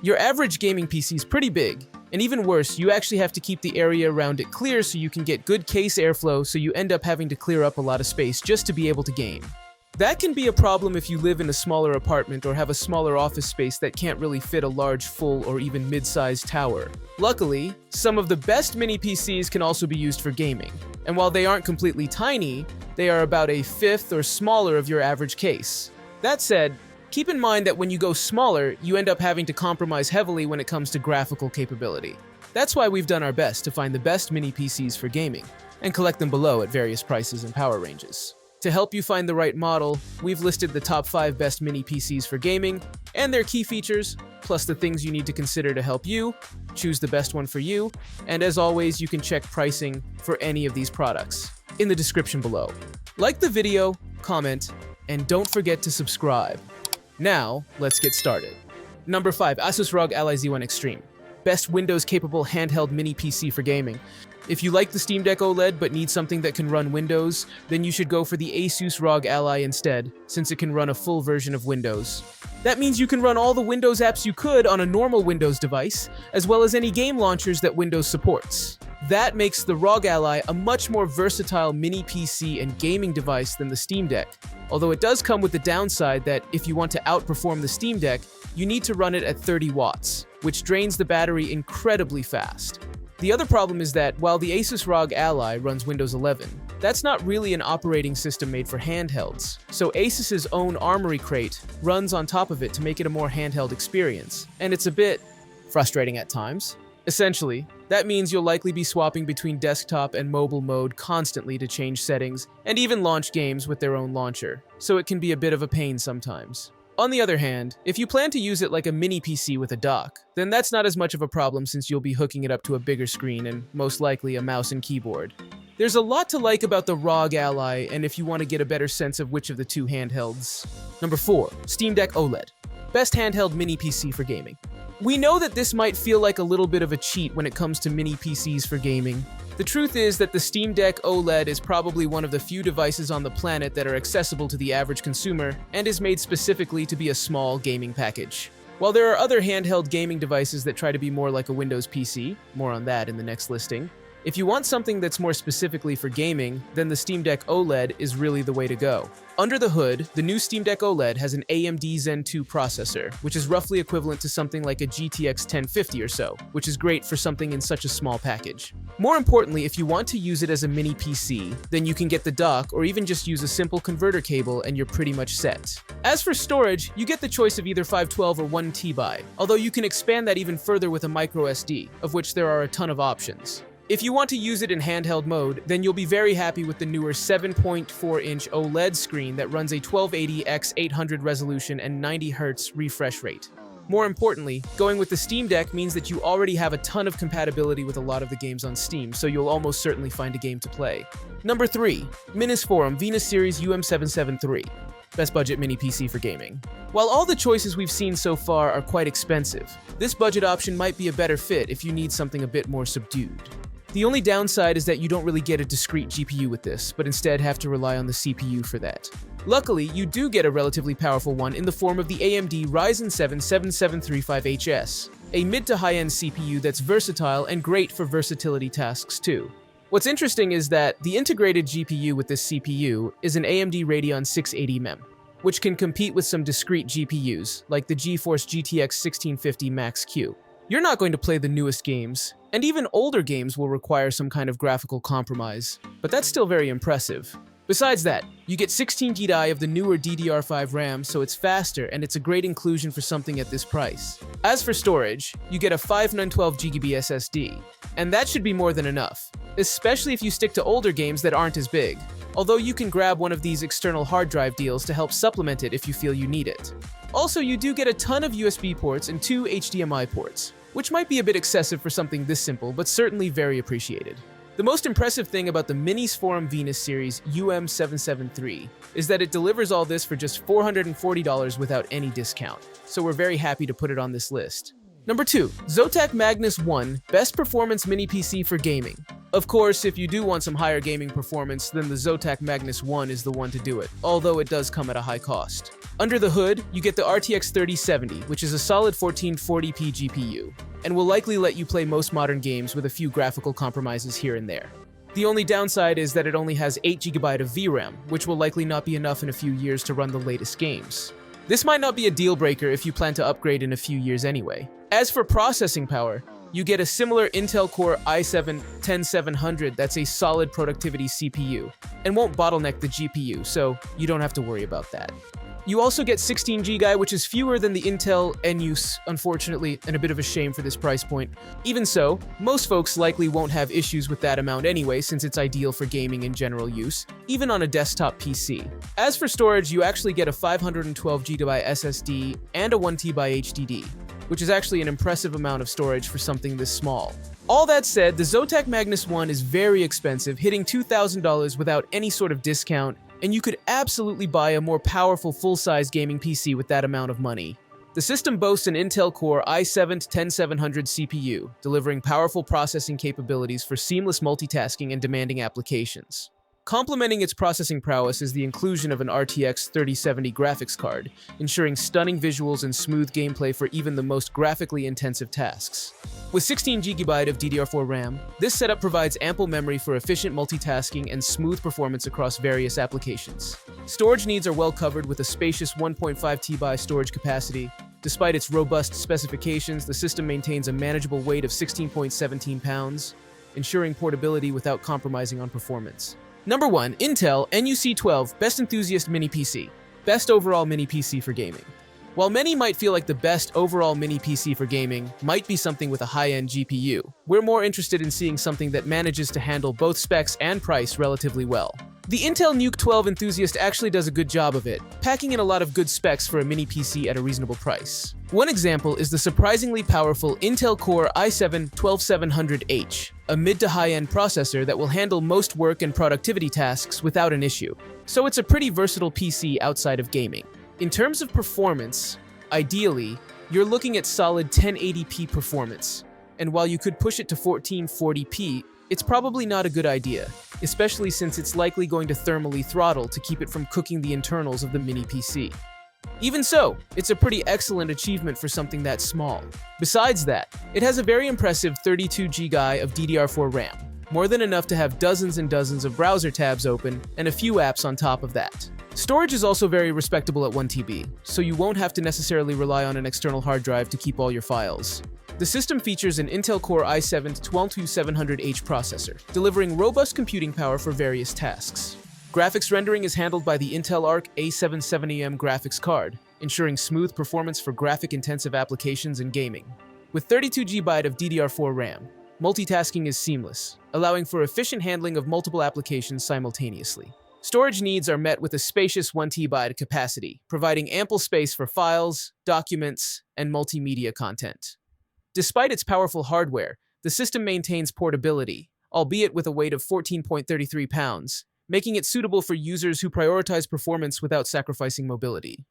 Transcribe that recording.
Your average gaming PC is pretty big, and even worse, you actually have to keep the area around it clear so you can get good case airflow, so you end up having to clear up a lot of space just to be able to game. That can be a problem if you live in a smaller apartment or have a smaller office space that can't really fit a large full or even mid-sized tower. Luckily, some of the best mini PCs can also be used for gaming, and while they aren't completely tiny, they are about a fifth or smaller of your average case. That said, keep in mind that when you go smaller, you end up having to compromise heavily when it comes to graphical capability. That's why we've done our best to find the best mini PCs for gaming, and collect them below at various prices and power ranges. To help you find the right model, we've listed the top 5 best mini PCs for gaming, and their key features, plus the things you need to consider to help you choose the best one for you, and as always, you can check pricing for any of these products in the description below. Like the video, comment, and don't forget to subscribe. Now, let's get started. Number 5. Asus ROG Ally Z1 Extreme. Best Windows-capable handheld mini PC for gaming. If you like the Steam Deck OLED but need something that can run Windows, then you should go for the Asus ROG Ally instead, since it can run a full version of Windows. That means you can run all the Windows apps you could on a normal Windows device, as well as any game launchers that Windows supports. That makes the ROG Ally a much more versatile mini PC and gaming device than the Steam Deck, although it does come with the downside that if you want to outperform the Steam Deck, you need to run it at 30 watts, which drains the battery incredibly fast. The other problem is that while the Asus ROG Ally runs Windows 11, that's not really an operating system made for handhelds, so Asus's own Armory Crate runs on top of it to make it a more handheld experience, and it's a bit frustrating at times. Essentially, that means you'll likely be swapping between desktop and mobile mode constantly to change settings, and even launch games with their own launcher, so it can be a bit of a pain sometimes. On the other hand, if you plan to use it like a mini PC with a dock, then that's not as much of a problem since you'll be hooking it up to a bigger screen and most likely a mouse and keyboard. There's a lot to like about the ROG Ally, and if you want to get a better sense of which of the two handhelds. Number 4. Steam Deck OLED. Best handheld mini PC for gaming. We know that this might feel like a little bit of a cheat when it comes to mini PCs for gaming. The truth is that the Steam Deck OLED is probably one of the few devices on the planet that are accessible to the average consumer and is made specifically to be a small gaming package. While there are other handheld gaming devices that try to be more like a Windows PC, more on that in the next listing, if you want something that's more specifically for gaming, then the Steam Deck OLED is really the way to go. Under the hood, the new Steam Deck OLED has an AMD Zen 2 processor, which is roughly equivalent to something like a GTX 1050 or so, which is great for something in such a small package. More importantly, if you want to use it as a mini PC, then you can get the dock or even just use a simple converter cable and you're pretty much set. As for storage, you get the choice of either 512 or 1 TB, although you can expand that even further with a microSD, of which there are a ton of options. If you want to use it in handheld mode, then you'll be very happy with the newer 7.4-inch OLED screen that runs a 1280x800 resolution and 90Hz refresh rate. More importantly, going with the Steam Deck means that you already have a ton of compatibility with a lot of the games on Steam, so you'll almost certainly find a game to play. Number 3. Minisforum Venus Series UM773. Best budget mini PC for gaming. While all the choices we've seen so far are quite expensive, this budget option might be a better fit if you need something a bit more subdued. The only downside is that you don't really get a discrete GPU with this, but instead have to rely on the CPU for that. Luckily, you do get a relatively powerful one in the form of the AMD Ryzen 7 7735HS, a mid to high-end CPU that's versatile and great for versatility tasks too. What's interesting is that the integrated GPU with this CPU is an AMD Radeon 680mm, which can compete with some discrete GPUs, like the GeForce GTX 1650 Max-Q. You're not going to play the newest games, and even older games will require some kind of graphical compromise, but that's still very impressive. Besides that, you get 16GB of the newer DDR5 RAM, so it's faster and it's a great inclusion for something at this price. As for storage, you get a 512GB SSD, and that should be more than enough, especially if you stick to older games that aren't as big, although you can grab one of these external hard drive deals to help supplement it if you feel you need it. Also, you do get a ton of USB ports and 2 HDMI ports, which might be a bit excessive for something this simple, but certainly very appreciated. The most impressive thing about the Minisforum Venus Series UM773 is that it delivers all this for just $440 without any discount, so we're very happy to put it on this list. Number 2. Zotac Magnus One Best Performance Mini PC for Gaming. Of course, if you do want some higher gaming performance, then the Zotac Magnus One is the one to do it, although it does come at a high cost. Under the hood, you get the RTX 3070, which is a solid 1440p GPU, and will likely let you play most modern games with a few graphical compromises here and there. The only downside is that it only has 8GB of VRAM, which will likely not be enough in a few years to run the latest games. This might not be a deal breaker if you plan to upgrade in a few years anyway. As for processing power, you get a similar Intel Core i7-10700 that's a solid productivity CPU, and won't bottleneck the GPU, so you don't have to worry about that. You also get 16GB, which is fewer than the Intel Enus, unfortunately, and a bit of a shame for this price point. Even so, most folks likely won't have issues with that amount anyway, since it's ideal for gaming and general use, even on a desktop PC. As for storage, you actually get a 512GB SSD and a 1TB HDD, which is actually an impressive amount of storage for something this small. All that said, the Zotac Magnus One is very expensive, hitting $2,000 without any sort of discount, and you could absolutely buy a more powerful full-size gaming PC with that amount of money. The system boasts an Intel Core i7-10700 CPU, delivering powerful processing capabilities for seamless multitasking and demanding applications. Complementing its processing prowess is the inclusion of an RTX 3070 graphics card, ensuring stunning visuals and smooth gameplay for even the most graphically intensive tasks. With 16GB of DDR4 RAM, this setup provides ample memory for efficient multitasking and smooth performance across various applications. Storage needs are well covered with a spacious 1.5TB storage capacity. Despite its robust specifications, the system maintains a manageable weight of 16.17 pounds, ensuring portability without compromising on performance. Number 1. Intel NUC12 Best Enthusiast Mini PC. Best overall mini PC for gaming. While many might feel like the best overall mini PC for gaming might be something with a high-end GPU, we're more interested in seeing something that manages to handle both specs and price relatively well. The Intel NUC 12 Enthusiast actually does a good job of it, packing in a lot of good specs for a mini PC at a reasonable price. One example is the surprisingly powerful Intel Core i7-12700H, a mid to high-end processor that will handle most work and productivity tasks without an issue. So it's a pretty versatile PC outside of gaming. In terms of performance, ideally, you're looking at solid 1080p performance, and while you could push it to 1440p, it's probably not a good idea, especially since it's likely going to thermally throttle to keep it from cooking the internals of the mini PC. Even so, it's a pretty excellent achievement for something that small. Besides that, it has a very impressive 32GB of DDR4 RAM, more than enough to have dozens and dozens of browser tabs open and a few apps on top of that. Storage is also very respectable at 1TB, so you won't have to necessarily rely on an external hard drive to keep all your files. The system features an Intel Core i7-12700H processor, delivering robust computing power for various tasks. Graphics rendering is handled by the Intel Arc A770M graphics card, ensuring smooth performance for graphic-intensive applications and gaming. With 32GB of DDR4 RAM, multitasking is seamless, allowing for efficient handling of multiple applications simultaneously. Storage needs are met with a spacious 1TB capacity, providing ample space for files, documents, and multimedia content. Despite its powerful hardware, the system maintains portability, albeit with a weight of 14.33 pounds, making it suitable for users who prioritize performance without sacrificing mobility.